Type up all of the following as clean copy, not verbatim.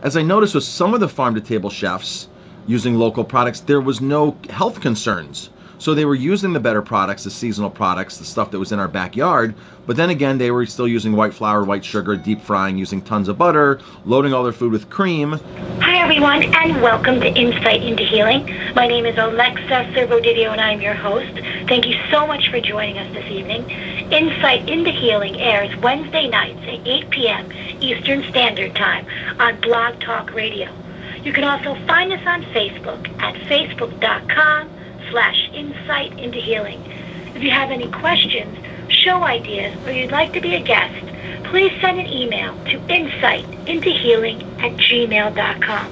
as I noticed with some of the farm-to-table chefs using local products, there was no health concerns. So they were using the better products, the seasonal products, the stuff that was in our backyard, but then again, they were still using white flour, white sugar, deep frying, using tons of butter, loading all their food with cream. Hi everyone, and welcome to Insight into Healing. My name is Alexa Servividio, and I'm your host. Thank you so much for joining us this evening. Insight into Healing airs Wednesday nights at 8 p.m. Eastern Standard Time on Blog Talk Radio. You can also find us on Facebook at facebook.com/Insight into Healing. If you have any questions, show ideas, or you'd like to be a guest, please send an email to insightintohealing@gmail.com.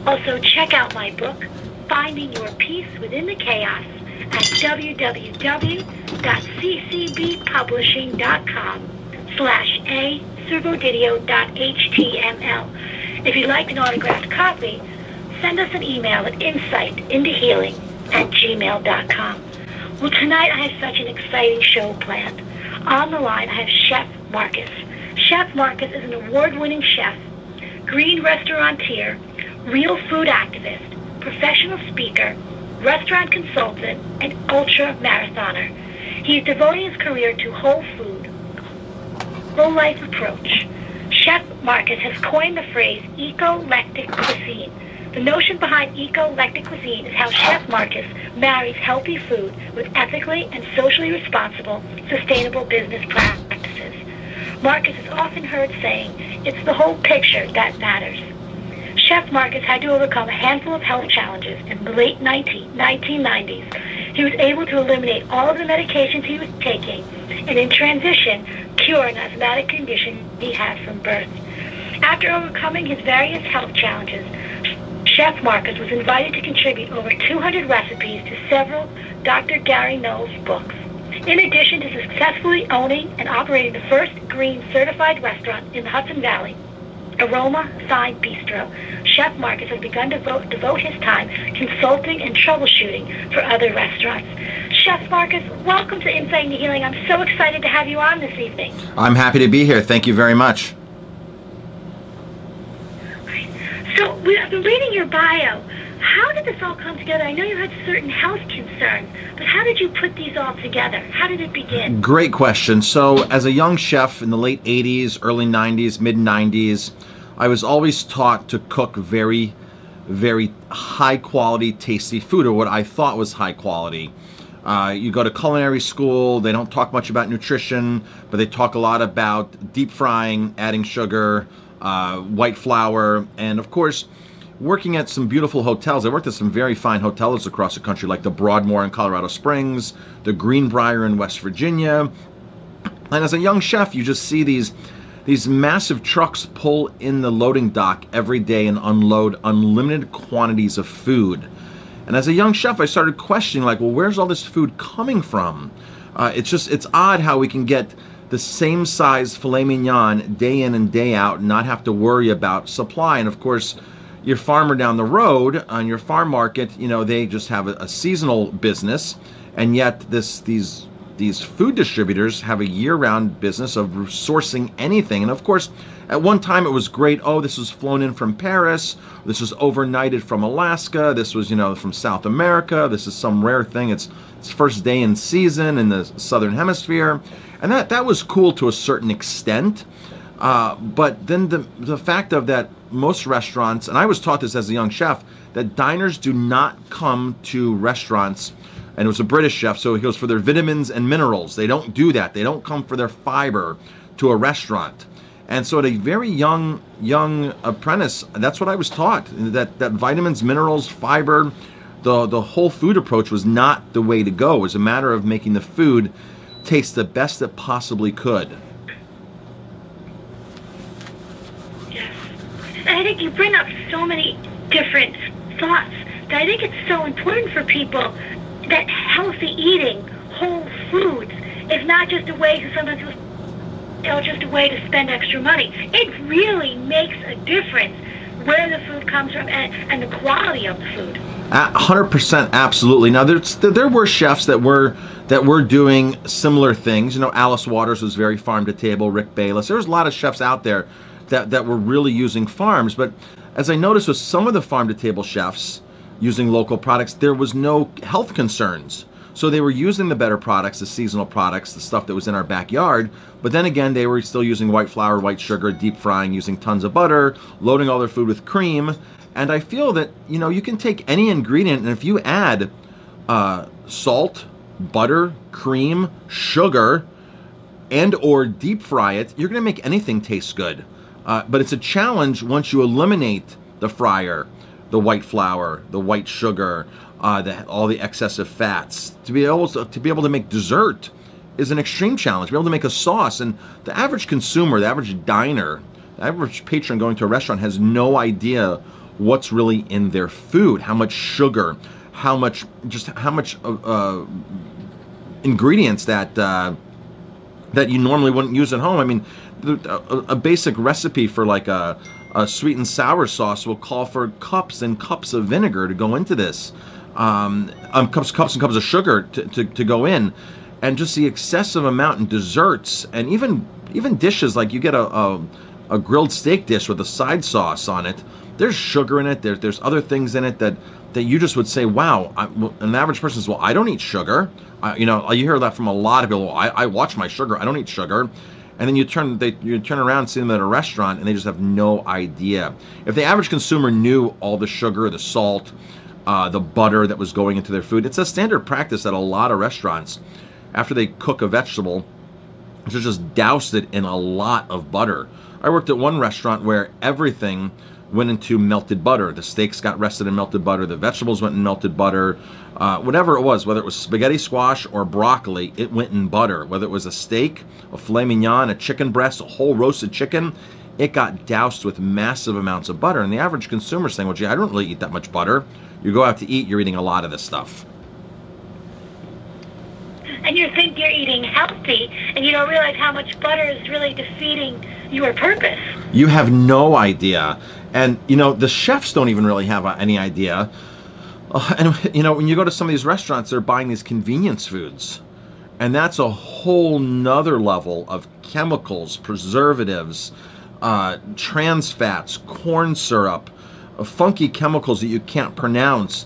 Also, check out my book, Finding Your Peace Within the Chaos, at www.ccbpublishing.com/a-servididio.html. If you'd like an autographed copy, send us an email at insightintohealing@gmail.com. Well, tonight I have such an exciting show planned. On the line, I have Chef Marcus. Chef Marcus is an award-winning chef, green restaurateur, real food activist, professional speaker, restaurant consultant, and ultra-marathoner. He is devoting his career to whole food, whole life approach. Chef Marcus has coined the phrase eco-lectic cuisine. The notion behind eco-lectic cuisine is how Chef Marcus marries healthy food with ethically and socially responsible, sustainable business practices. Marcus is often heard saying, "It's the whole picture that matters." Chef Marcus had to overcome a handful of health challenges in the late 1990s. He was able to eliminate all of the medications he was taking and in transition cure an asthmatic condition he had from birth. After overcoming his various health challenges, Chef Marcus was invited to contribute over 200 recipes to several Dr. Gary Knowles books. In addition to successfully owning and operating the first green certified restaurant in the Hudson Valley, Aroma Sign Bistro, Chef Marcus has begun to devote his time consulting and troubleshooting for other restaurants. Chef Marcus, welcome to Insight into Healing. I'm so excited to have you on this evening. I'm happy to be here. Thank you very much. So, I've been reading your bio. How did this all come together? I know you had certain health concerns, but how did you put these all together? How did it begin? Great question. So, as a young chef in the late 80s, early 90s, mid 90s, I was always taught to cook very, very high quality, tasty food, or what I thought was high quality. You go to culinary school, they don't talk much about nutrition, but they talk a lot about deep frying, adding sugar, white flour, and of course, working at some beautiful hotels. I worked at some very fine hotels across the country, like the Broadmoor in Colorado Springs, the Greenbrier in West Virginia. And as a young chef, you just see these massive trucks pull in the loading dock every day and unload unlimited quantities of food. And as a young chef, I started questioning, like, well, where's all this food coming from? It's odd how we can get the same size filet mignon day in and day out and not have to worry about supply. And of course, your farmer down the road on your farm market, you know, they just have a seasonal business, and yet these food distributors have a year-round business of sourcing anything. And of course, at one time it was great. Oh, this was flown in from Paris. This was overnighted from Alaska. This was, you know, from South America. This is some rare thing. It's first day in season in the Southern Hemisphere. And that was cool to a certain extent. But then the fact of that most restaurants, and I was taught this as a young chef, that diners do not come to restaurants, and it was a British chef, so he goes for their vitamins and minerals. They don't do that. They don't come for their fiber to a restaurant. And so at a very young apprentice, that's what I was taught, that vitamins, minerals, fiber, the whole food approach was not the way to go. It was a matter of making the food taste the best it possibly could. Yes. And I think you bring up so many different thoughts that I think it's so important for people that healthy eating, whole foods, is not just a way to sometimes, you know, just a way to spend extra money. It really makes a difference where the food comes from and the quality of the food. 100%, absolutely. Now, there were chefs that were doing similar things. You know, Alice Waters was very farm to table. Rick Bayless. There was a lot of chefs out there that were really using farms. But as I noticed with some of the farm-to-table chefs using local products, there was no health concerns. So they were using the better products, the seasonal products, the stuff that was in our backyard, but then again, they were still using white flour, white sugar, deep frying, using tons of butter, loading all their food with cream. And I feel that, you know, you can take any ingredient, and if you add salt, butter, cream, sugar, and or deep fry it, you're gonna make anything taste good. But it's a challenge once you eliminate the fryer, the white flour, the white sugar, all the excessive fats. To be able to make dessert is an extreme challenge. To be able to make a sauce, and the average consumer, the average diner, the average patron going to a restaurant has no idea what's really in their food, how much sugar, how much ingredients that you normally wouldn't use at home. I mean, a basic recipe for like a sweet and sour sauce will call for cups and cups of vinegar to go into this, cups and cups of sugar to go in, and just the excessive amount in desserts, and even dishes like you get a grilled steak dish with a side sauce on it. There's sugar in it. There's other things in it that you just would say, wow. An average person says, well, I don't eat sugar. You know, you hear that from a lot of people. Well, I watch my sugar. I don't eat sugar. And then you turn around and see them at a restaurant, and they just have no idea. If the average consumer knew all the sugar, the salt, the butter that was going into their food, it's a standard practice at a lot of restaurants. After they cook a vegetable, to just douse it in a lot of butter. I worked at one restaurant where everything went into melted butter. The steaks got rested in melted butter. The vegetables went in melted butter. Whatever it was, whether it was spaghetti squash or broccoli, it went in butter. Whether it was a steak, a filet mignon, a chicken breast, a whole roasted chicken, it got doused with massive amounts of butter. And the average consumer is saying, well, gee, I don't really eat that much butter. You go out to eat, you're eating a lot of this stuff. And you think you're eating healthy, and you don't realize how much butter is really defeating your purpose. You have no idea. And, you know, the chefs don't even really have any idea. And, you know, when you go to some of these restaurants, they're buying these convenience foods. And that's a whole nother level of chemicals, preservatives, trans fats, corn syrup, funky chemicals that you can't pronounce.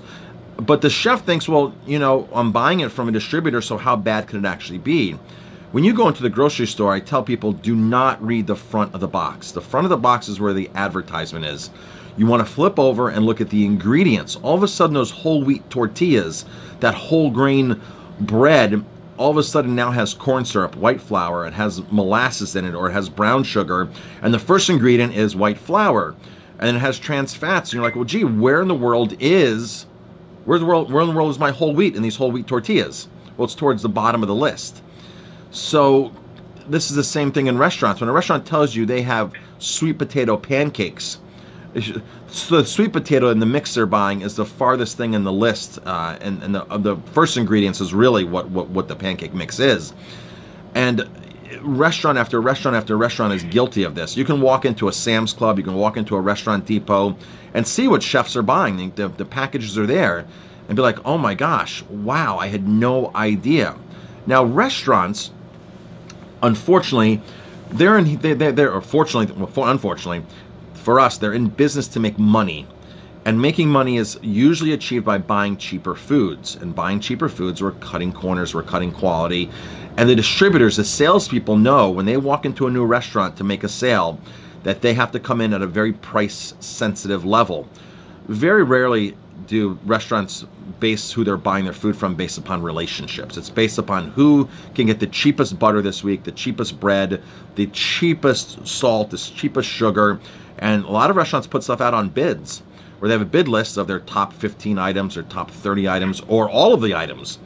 But the chef thinks, well, you know, I'm buying it from a distributor, so how bad could it actually be? When you go into the grocery store, I tell people, do not read the front of the box. The front of the box is where the advertisement is. You want to flip over and look at the ingredients. All of a sudden, those whole wheat tortillas, that whole grain bread, all of a sudden now has corn syrup, white flour, it has molasses in it, or it has brown sugar, and the first ingredient is white flour, and it has trans fats. And you're like, well, gee, where in the world is my whole wheat in these whole wheat tortillas? Well, it's towards the bottom of the list. So this is the same thing in restaurants. When a restaurant tells you they have sweet potato pancakes, so the sweet potato in the mix they're buying is the farthest thing in the list, and the first ingredients is really what the pancake mix is. And restaurant after restaurant after restaurant is guilty of this. You can walk into a Sam's Club, you can walk into a Restaurant Depot, and see what chefs are buying. The packages are there, and be like, oh my gosh, wow, I had no idea. Now restaurants, unfortunately, unfortunately, for us, they're in business to make money. And making money is usually achieved by buying cheaper foods. And buying cheaper foods, we're cutting corners, we're cutting quality. And the distributors, the salespeople know when they walk into a new restaurant to make a sale that they have to come in at a very price-sensitive level. Very rarely do restaurants base who they're buying their food from based upon relationships. It's based upon who can get the cheapest butter this week, the cheapest bread, the cheapest salt, the cheapest sugar. And a lot of restaurants put stuff out on bids, where they have a bid list of their top 15 items or top 30 items or all of the items.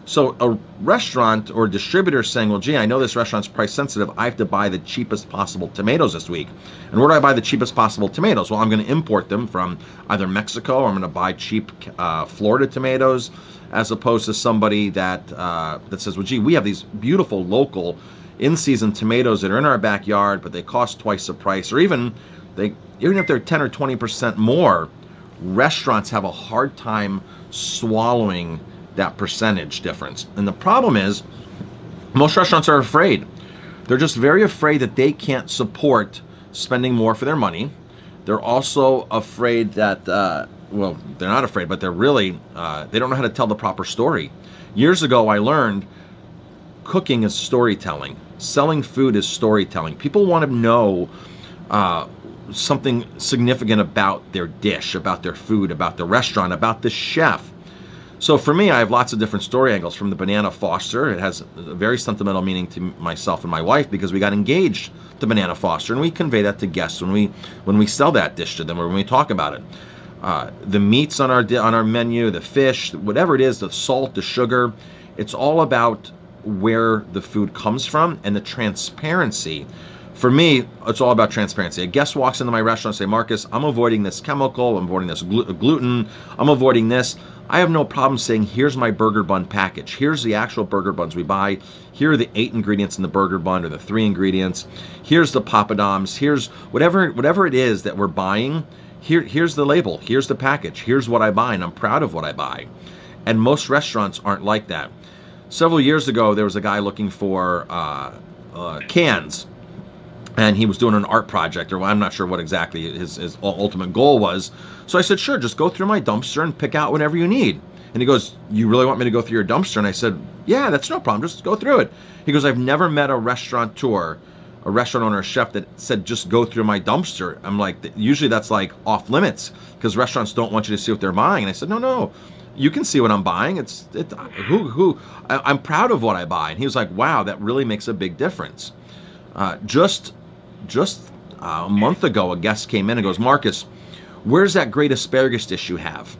So a restaurant or distributor saying, well, gee, I know this restaurant's price sensitive. I have to buy the cheapest possible tomatoes this week. And where do I buy the cheapest possible tomatoes? Well, I'm going to import them from either Mexico, or I'm going to buy cheap Florida tomatoes, as opposed to somebody that says, well, gee, we have these beautiful local in-season tomatoes that are in our backyard, but they cost twice the price, or even if they're 10 or 20% more. Restaurants have a hard time swallowing that percentage difference. And the problem is, most restaurants are afraid. They're just very afraid that they can't support spending more for their money. They're also afraid that, well, they're not afraid, but they're really, they don't know how to tell the proper story. Years ago, I learned cooking is storytelling. Selling food is storytelling. People want to know something significant about their dish, about their food, about the restaurant, about the chef. So for me, I have lots of different story angles. From the banana Foster, it has a very sentimental meaning to myself and my wife because we got engaged to banana Foster, and we convey that to guests when we sell that dish to them or when we talk about it. The meats on our menu, the fish, whatever it is, the salt, the sugar, it's all about where the food comes from and the transparency. For me, it's all about transparency. A guest walks into my restaurant and say, Marcus, I'm avoiding this chemical, I'm avoiding this gluten, I'm avoiding this. I have no problem saying, here's my burger bun package. Here's the actual burger buns we buy. Here are the 8 ingredients in the burger bun or the 3 ingredients. Here's the papadums. Here's whatever it is that we're buying. Here's the label. Here's the package. Here's what I buy, and I'm proud of what I buy. And most restaurants aren't like that. Several years ago, there was a guy looking for cans. And he was doing an art project, or I'm not sure what exactly his ultimate goal was. So I said, sure, just go through my dumpster and pick out whatever you need. And he goes, you really want me to go through your dumpster? And I said, yeah, that's no problem. Just go through it. He goes, I've never met a restaurateur, a restaurant owner, a chef that said, just go through my dumpster. I'm like, usually that's like off limits because restaurants don't want you to see what they're buying. And I said, no, you can see what I'm buying. I'm proud of what I buy. And he was like, wow, that really makes a big difference. Just a month ago, a guest came in and goes, Marcus, where's that great asparagus dish you have?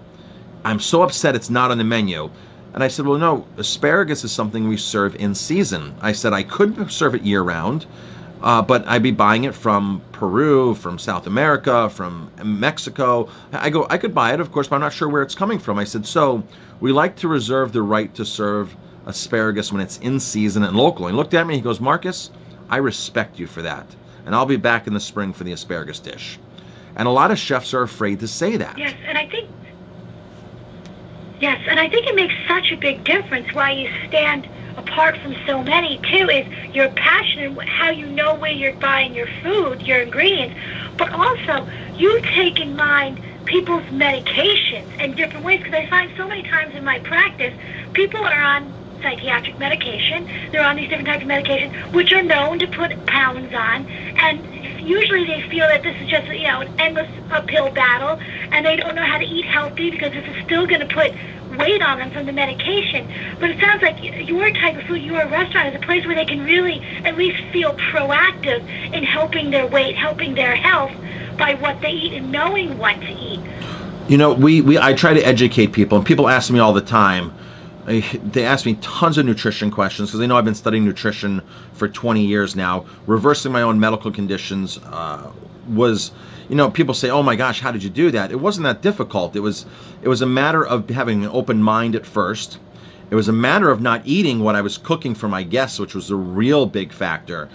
I'm so upset it's not on the menu. And I said, well, no, asparagus is something we serve in season. I said I could serve it year round, but I'd be buying it from Peru, from South America, from Mexico. I go, I could buy it, of course, but I'm not sure where it's coming from. I said, so we like to reserve the right to serve asparagus when it's in season and local. And he looked at me, he goes, Marcus, I respect you for that. And I'll be back in the spring for the asparagus dish. And a lot of chefs are afraid to say that. Yes, and I think it makes such a big difference why you stand apart from so many, too, is your passion and how you know where you're buying your food, your ingredients, but also you take in mind people's medications in different ways, because I find so many times in my practice, people are on psychiatric medication, they're on these different types of medications, which are known to put pounds on, and usually they feel that this is just, an endless uphill battle, and they don't know how to eat healthy because this is still going to put weight on them from the medication. But it sounds like your type of food, your restaurant, is a place where they can really at least feel proactive in helping their weight, helping their health by what they eat and knowing what to eat. I try to educate people, and people ask me all the time, they ask me tons of nutrition questions because they know I've been studying nutrition for 20 years now. Reversing my own medical conditions was, people say, oh my gosh, how did you do that? It wasn't that difficult. It was a matter of having an open mind at first. It was a matter of not eating what I was cooking for my guests, which was a real big factor.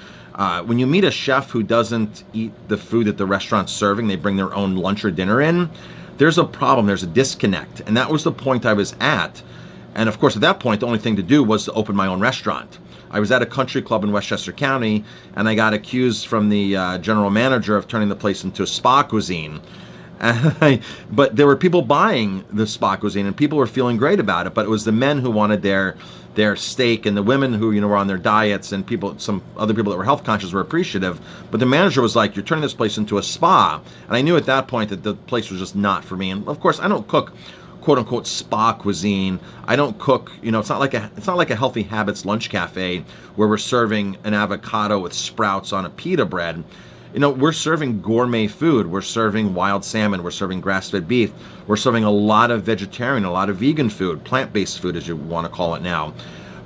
When you meet a chef who doesn't eat the food that the restaurant's serving, they bring their own lunch or dinner in, there's a problem, there's a disconnect. And that was the point I was at. And of course, at that point, the only thing to do was to open my own restaurant. I was at a country club in Westchester County, and I got accused from the general manager of turning the place into a spa cuisine. But there were people buying the spa cuisine, and people were feeling great about it. But it was the men who wanted their steak, and the women who were on their diets, and some other people that were health conscious were appreciative. But the manager was like, "You're turning this place into a spa," and I knew at that point that the place was just not for me. And of course, I don't cook quote-unquote spa cuisine. I don't cook, it's not like a Healthy Habits lunch cafe where we're serving an avocado with sprouts on a pita bread. We're serving gourmet food. We're serving wild salmon. We're serving grass-fed beef. We're serving a lot of vegetarian, a lot of vegan food, plant-based food, as you want to call it now.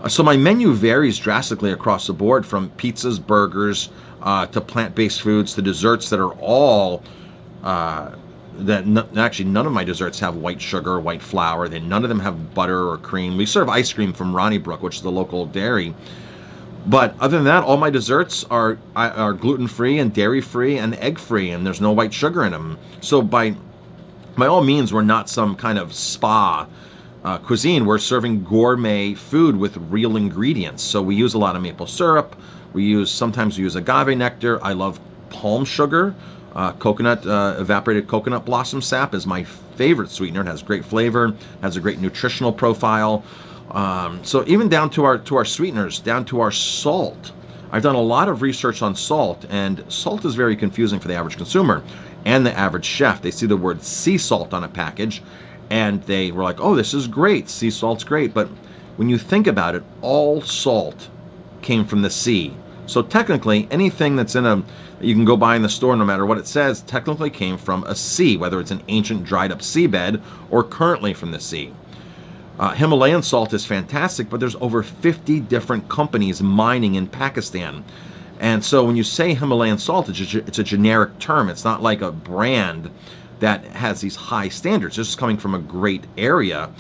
So my menu varies drastically across the board, from pizzas, burgers, to plant-based foods, to desserts that are all actually none of my desserts have white sugar, white flour. None of them have butter or cream. We serve ice cream from Ronnybrook, which is the local dairy. But other than that, all my desserts are gluten-free and dairy-free and egg-free, and there's no white sugar in them. So by all means, we're not some kind of spa cuisine. We're serving gourmet food with real ingredients. So we use a lot of maple syrup. Sometimes we use agave nectar. I love palm sugar. Coconut, evaporated coconut blossom sap is my favorite sweetener. It has great flavor, has a great nutritional profile. So even down to our sweeteners, down to our salt. I've done a lot of research on salt, and salt is very confusing for the average consumer and the average chef. They see the word sea salt on a package, and they were like, oh, this is great, sea salt's great. But when you think about it, all salt came from the sea. So technically, anything that's that you can go buy in the store, no matter what it says, technically came from a sea, whether it's an ancient dried up seabed or currently from the sea. Himalayan salt is fantastic, but there's over 50 different companies mining in Pakistan. And so when you say Himalayan salt, it's a generic term. It's not like a brand that has these high standards. This is coming from a great area.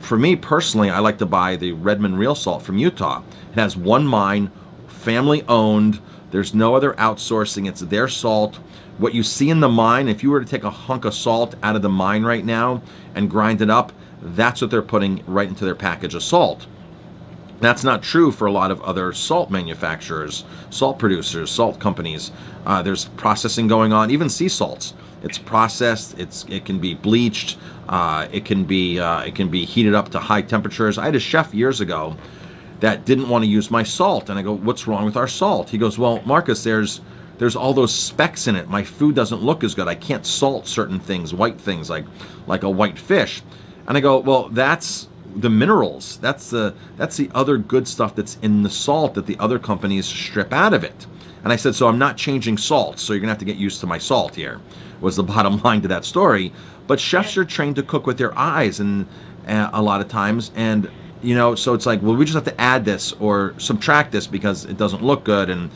For me personally, I like to buy the Redmond Real Salt from Utah. It has one mine, family owned. There's no other outsourcing. It's their salt. What you see in the mine, if you were to take a hunk of salt out of the mine right now and grind it up, that's what they're putting right into their package of salt. That's not true for a lot of other salt manufacturers, salt producers, salt companies. There's processing going on, even sea salts. It's processed. It can be bleached. It can be heated up to high temperatures. I had a chef years ago that didn't want to use my salt, and I go, "What's wrong with our salt?" He goes, "Well, Marcus, there's all those specks in it. My food doesn't look as good. I can't salt certain things, white things like a white fish." And I go, "Well, that's the minerals. That's the other good stuff that's in the salt that the other companies strip out of it." And I said, "So I'm not changing salt, so you're gonna have to get used to my salt here," was the bottom line to that story. But chefs are trained to cook with their eyes, and a lot of times, and so it's like, well, we just have to add this or subtract this because it doesn't look good, and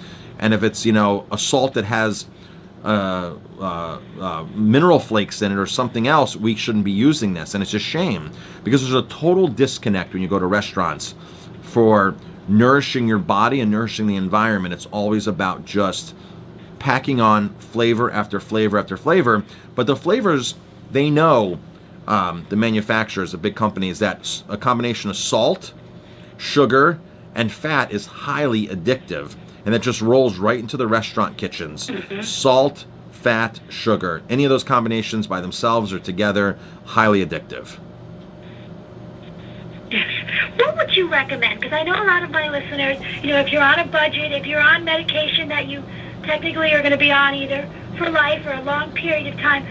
if it's a salt that has mineral flakes in it or something else, we shouldn't be using this. And it's a shame because there's a total disconnect when you go to restaurants for nourishing your body and nourishing the environment. It's always about just packing on flavor after flavor after flavor. But the flavors, they know, the manufacturers, the big companies, that a combination of salt, sugar, and fat is highly addictive. And that just rolls right into the restaurant kitchens. Mm-hmm. Salt, fat, sugar. Any of those combinations by themselves or together, highly addictive. What would you recommend? Because I know a lot of my listeners, if you're on a budget, if you're on medication that you technically are going to be on either for life or a long period of time,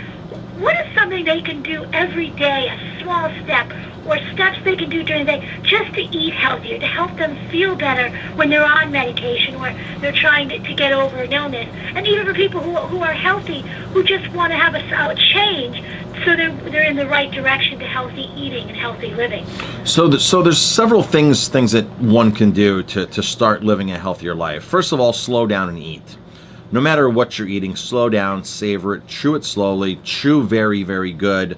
what is something they can do every day, a small step, or steps they can do during the day just to eat healthier, to help them feel better when they're on medication or they're trying to get over an illness? And even for people who are healthy, who just want to have a change so they're in the right direction to healthy eating and healthy living. So there's several things that one can do to start living a healthier life. First of all, slow down and eat. No matter what you're eating, slow down, savor it, chew it slowly, chew very, very good.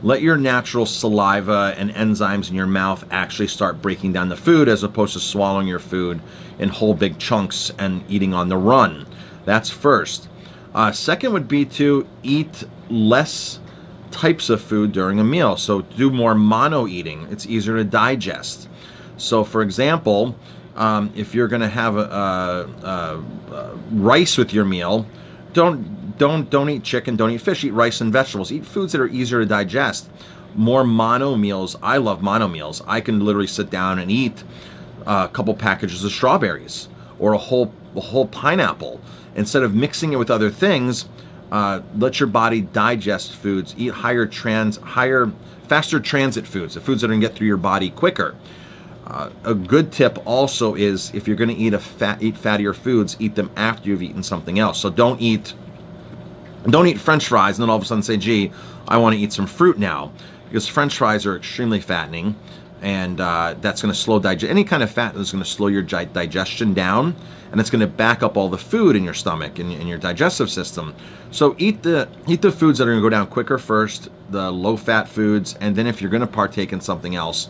Let your natural saliva and enzymes in your mouth actually start breaking down the food as opposed to swallowing your food in whole big chunks and eating on the run. That's first. Second would be to eat less types of food during a meal. So do more mono eating. It's easier to digest. So for example, if you're going to have rice with your meal, don't eat chicken, don't eat fish, eat rice and vegetables. Eat foods that are easier to digest. More mono meals. I love mono meals. I can literally sit down and eat a couple packages of strawberries or a whole pineapple. Instead of mixing it with other things, let your body digest foods. Eat faster transit foods, the foods that are going to get through your body quicker. A good tip also is, if you're going to eat fattier foods, eat them after you've eaten something else. So don't eat French fries and then all of a sudden say, "Gee, I want to eat some fruit now," because French fries are extremely fattening, and that's going to slow any kind of fat is going to slow your digestion down, and it's going to back up all the food in your stomach and in your digestive system. So eat the foods that are going to go down quicker first, the low-fat foods, and then if you're going to partake in something else,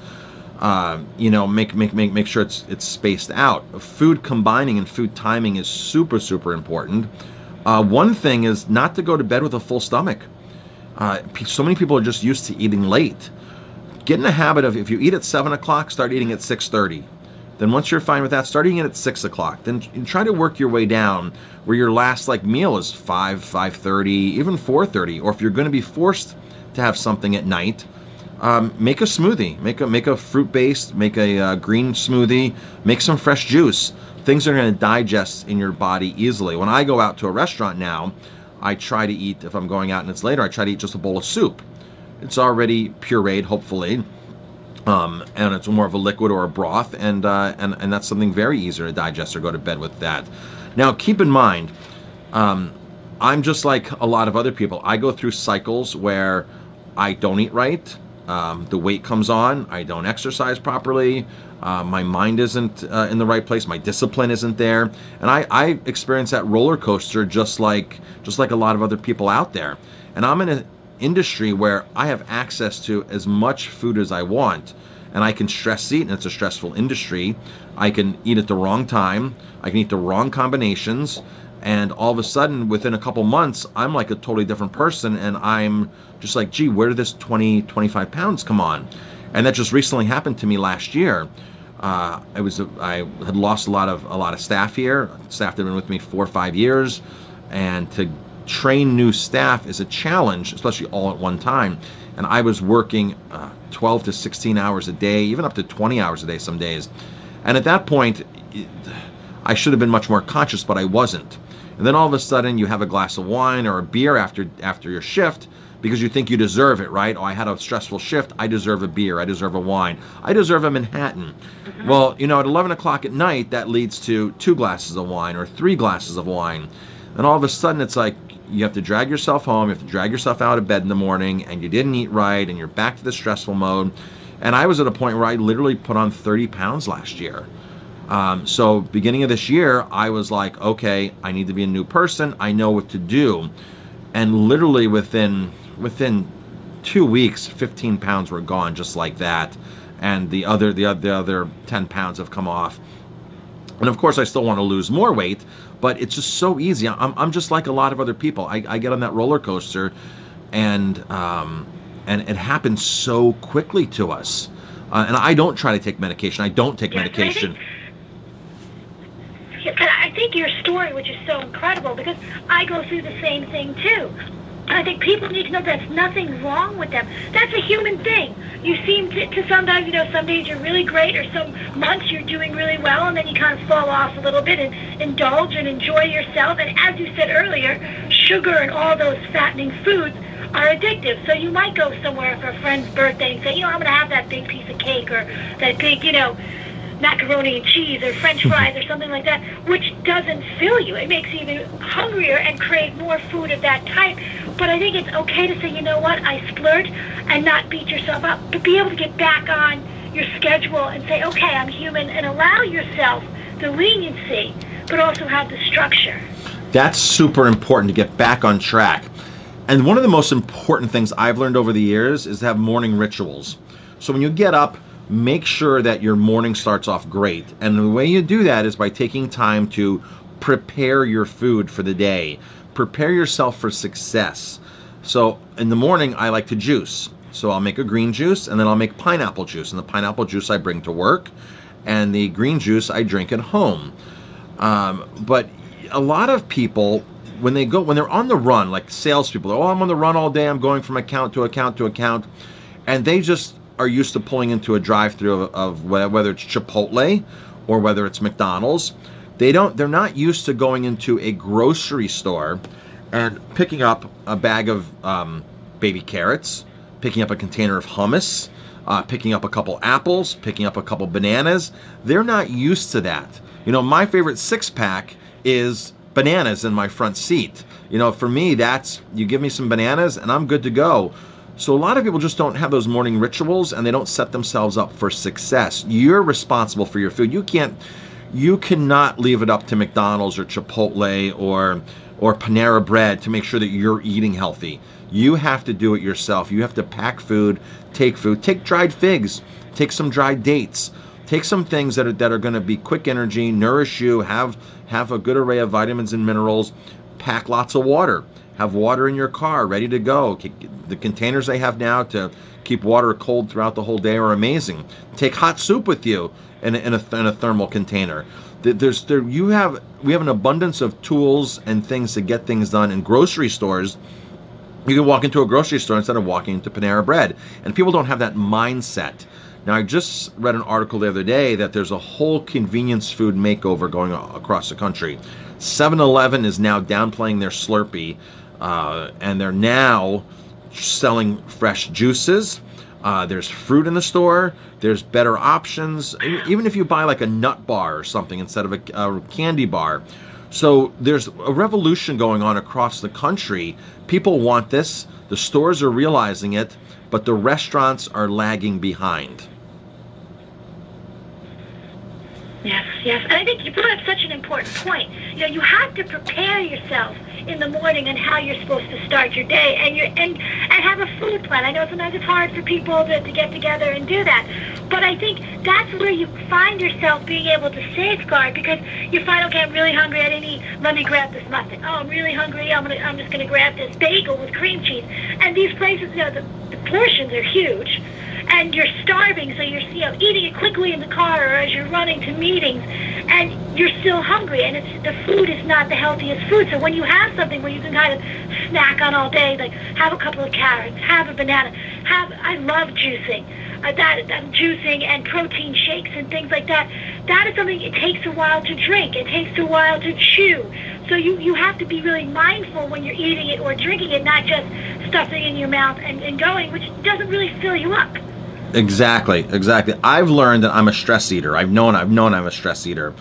make sure it's spaced out. Food combining and food timing is super, super important. One thing is not to go to bed with a full stomach. So many people are just used to eating late. Get in the habit of, if you eat at 7 o'clock, start eating at 6:30. Then once you're fine with that, start eating it at 6 o'clock. Then try to work your way down where your last like meal is 5, 5:30, even 4:30. Or if you're going to be forced to have something at night, make a smoothie. Make a fruit-based, make a green smoothie, make some fresh juice. Things are going to digest in your body easily. When I go out to a restaurant now, I try to eat, if I'm going out and it's later, I try to eat just a bowl of soup. It's already pureed, hopefully. And it's more of a liquid or a broth, and that's something very easy to digest or go to bed with that. Now, keep in mind, I'm just like a lot of other people. I go through cycles where I don't eat right, the weight comes on, I don't exercise properly, my mind isn't in the right place, my discipline isn't there, and I experience that roller coaster just like a lot of other people out there. And I'm in an industry where I have access to as much food as I want, and I can stress eat, and it's a stressful industry. I can eat at the wrong time, I can eat the wrong combinations, and all of a sudden within a couple months I'm like a totally different person, and I'm just like, gee, where did this 25 pounds come on? And that just recently happened to me last year. I had lost a lot of staff here. Staff that had been with me 4 or 5 years, and to train new staff is a challenge, especially all at one time. And I was working 12 to 16 hours a day, even up to 20 hours a day some days. And at that point, I should have been much more conscious, but I wasn't. And then all of a sudden, you have a glass of wine or a beer after your shift because you think you deserve it, right? Oh, I had a stressful shift. I deserve a beer. I deserve a wine. I deserve a Manhattan. Well, you know, at 11 o'clock at night, that leads to 2 glasses of wine or 3 glasses of wine. And all of a sudden, it's like you have to drag yourself home. You have to drag yourself out of bed in the morning, and you didn't eat right, and you're back to the stressful mode. And I was at a point where I literally put on 30 pounds last year. So beginning of this year, I was like, okay, I need to be a new person. I know what to do. And literally within 2 weeks, 15 pounds were gone just like that. And the other 10 pounds have come off. And of course, I still want to lose more weight, but it's just so easy. I'm just like a lot of other people. I get on that roller coaster, and it happens so quickly to us. And I don't try to take medication. I don't take medication. I think your story, which is so incredible, because I go through the same thing too. And I think people need to know there's nothing wrong with them. That's a human thing. You seem to sometimes, you know, some days you're really great, or some months you're doing really well, and then you kind of fall off a little bit and indulge and enjoy yourself. And as you said earlier, sugar and all those fattening foods are addictive. So you might go somewhere for a friend's birthday and say, you know, I'm going to have that big piece of cake, or that big, you know, macaroni and cheese or French fries or something like that, which doesn't fill you. It makes you even hungrier and crave more food of that type. But I think it's okay to say, you know what, I splurged, and not beat yourself up, but be able to get back on your schedule and say, okay, I'm human, and allow yourself the leniency, but also have the structure. That's super important, to get back on track. And one of the most important things I've learned over the years is to have morning rituals. So when you get up, make sure that your morning starts off great. And the way you do that is by taking time to prepare your food for the day. Prepare yourself for success. So in the morning, I like to juice. So I'll make a green juice, and then I'll make pineapple juice. And the pineapple juice I bring to work, and the green juice I drink at home. But a lot of people, when they're on the run, like salespeople, oh, I'm on the run all day, I'm going from account to account to account, and they just are used to pulling into a drive-through of whether it's Chipotle or whether it's McDonald's. They're not used to going into a grocery store and picking up a bag of baby carrots, picking up a container of hummus, picking up a couple apples, picking up a couple bananas. They're not used to that. You know, my favorite 6-pack is bananas in my front seat. You know, for me, that's, you give me some bananas and I'm good to go. So a lot of people just don't have those morning rituals, and they don't set themselves up for success. You're responsible for your food. You cannot leave it up to McDonald's or Chipotle or Panera Bread to make sure that you're eating healthy. You have to do it yourself. You have to pack food, take dried figs, take some dried dates, take some things that are going to be quick energy, nourish you, have a good array of vitamins and minerals. Pack lots of water. Have water in your car ready to go. The containers they have now to keep water cold throughout the whole day are amazing. Take hot soup with you in a thermal container. We have an abundance of tools and things to get things done in grocery stores. You can walk into a grocery store instead of walking into Panera Bread, and people don't have that mindset. Now, I just read an article the other day that there's a whole convenience food makeover going across the country. 7-Eleven is now downplaying their Slurpee, and they're now selling fresh juices. There's fruit in the store. There's better options. Even if you buy like a nut bar or something instead of a candy bar. So there's a revolution going on across the country. People want this. The stores are realizing it, but the restaurants are lagging behind. Yes, yes. And I think you brought up such an important point. You know, you have to prepare yourself in the morning on how you're supposed to start your day and have a food plan. I know sometimes it's hard for people to get together and do that. But I think that's where you find yourself being able to safeguard, because you find, okay, I'm really hungry, I didn't eat, let me grab this muffin. Oh, I'm really hungry, I'm just going to grab this bagel with cream cheese. And these places, you know, the portions are huge. And you're starving, so you're eating it quickly in the car or as you're running to meetings, and you're still hungry, and the food is not the healthiest food. So when you have something where you can kind of snack on all day, like have a couple of carrots, have a banana, I love juicing, juicing and protein shakes and things like that. That is something, it takes a while to drink, it takes a while to chew. So you have to be really mindful when you're eating it or drinking it, not just stuffing it in your mouth and going, which doesn't really fill you up. Exactly. I've learned that I'm a stress eater. I've known I'm a stress eater.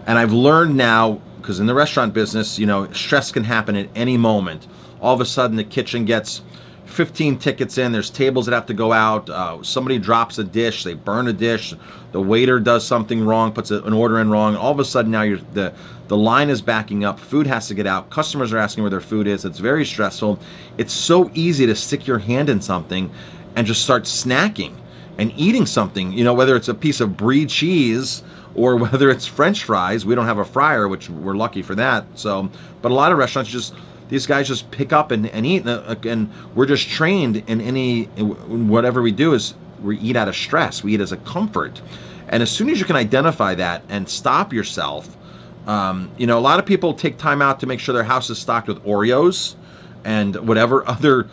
And I've learned now, because in the restaurant business, you know, stress can happen at any moment. All of a sudden the kitchen gets 15 tickets in, there's tables that have to go out, somebody drops a dish, they burn a dish, the waiter does something wrong, puts an order in wrong, all of a sudden now the line is backing up, food has to get out, customers are asking where their food is, it's very stressful. It's so easy to stick your hand in something and just start snacking and eating something, you know, whether it's a piece of brie cheese or whether it's French fries. We don't have a fryer, which we're lucky for that. So, but a lot of restaurants these guys just pick up and eat, and we're just trained in whatever we do is we eat out of stress, we eat as a comfort. And as soon as you can identify that and stop yourself, you know, a lot of people take time out to make sure their house is stocked with Oreos and whatever other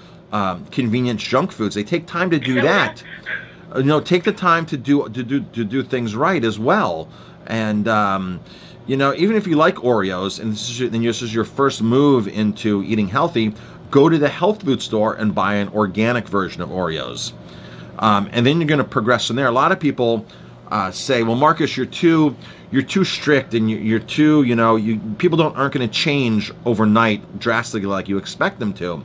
convenient junk foods. They take time to do that. You know, take the time to do things right as well. And you know, even if you like Oreos and this is your first move into eating healthy, go to the health food store and buy an organic version of Oreos. And then you're going to progress from there. A lot of people say, well, Marcus, you're too strict, and you're too, you know, people aren't going to change overnight drastically like you expect them to.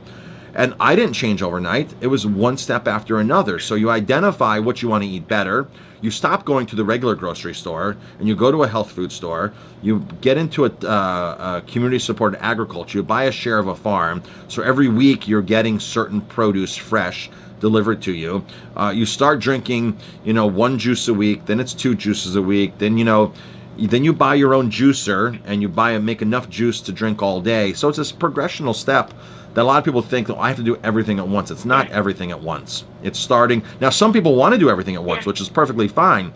And I didn't change overnight. It was one step after another. So you identify what you want to eat better. You stop going to the regular grocery store and you go to a health food store. You get into a community-supported agriculture. You buy a share of a farm. So every week you're getting certain produce fresh delivered to you. You start drinking, you know, 1 juice a week. Then it's 2 juices a week. Then, you know, then you buy your own juicer and you make enough juice to drink all day. So it's this progressional step that a lot of people think, oh, I have to do everything at once. It's not everything at once. It's starting. Now, some people want to do everything at once, which is perfectly fine.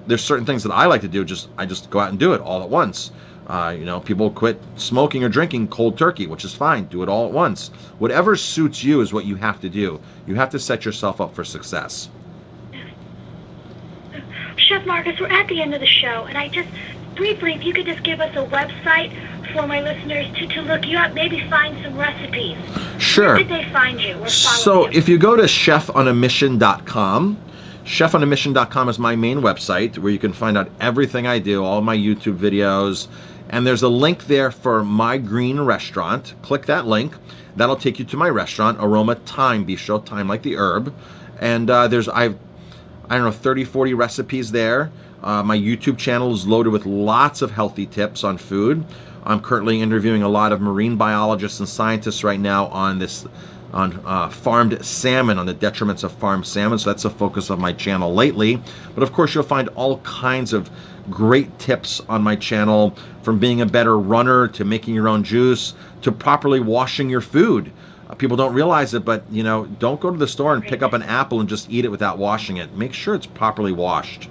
There's certain things that I like to do. I just go out and do it all at once. You know, people quit smoking or drinking cold turkey, which is fine. Do it all at once. Whatever suits you is what you have to do. You have to set yourself up for success. Chef Marcus, we're at the end of the show, and I just briefly, if you could just give us a website for my listeners to look you up, maybe find some recipes. Sure. Where did they find you? So if you go to chefonamission.com, chefonamission.com is my main website where you can find out everything I do, all my YouTube videos, and there's a link there for My Green Restaurant. Click that link. That'll take you to my restaurant, Aroma Thyme Bistro, thyme like the herb. And there's, I don't know, 30, 40 recipes there. My YouTube channel is loaded with lots of healthy tips on food. I'm currently interviewing a lot of marine biologists and scientists right now on farmed salmon, on the detriments of farmed salmon. So that's a focus of my channel lately. But of course, you'll find all kinds of great tips on my channel, from being a better runner to making your own juice to properly washing your food. People don't realize it, but you know, don't go to the store and pick up an apple and just eat it without washing it. Make sure it's properly washed.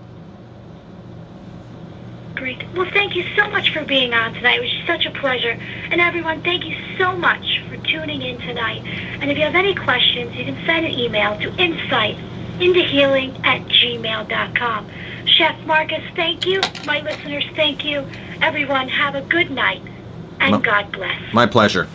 Great. Well, thank you so much for being on tonight. It was such a pleasure. And everyone, thank you so much for tuning in tonight. And if you have any questions, you can send an email to insightintohealing@gmail.com. Chef Marcus, thank you. My listeners, thank you. Everyone, have a good night. And God bless. My pleasure.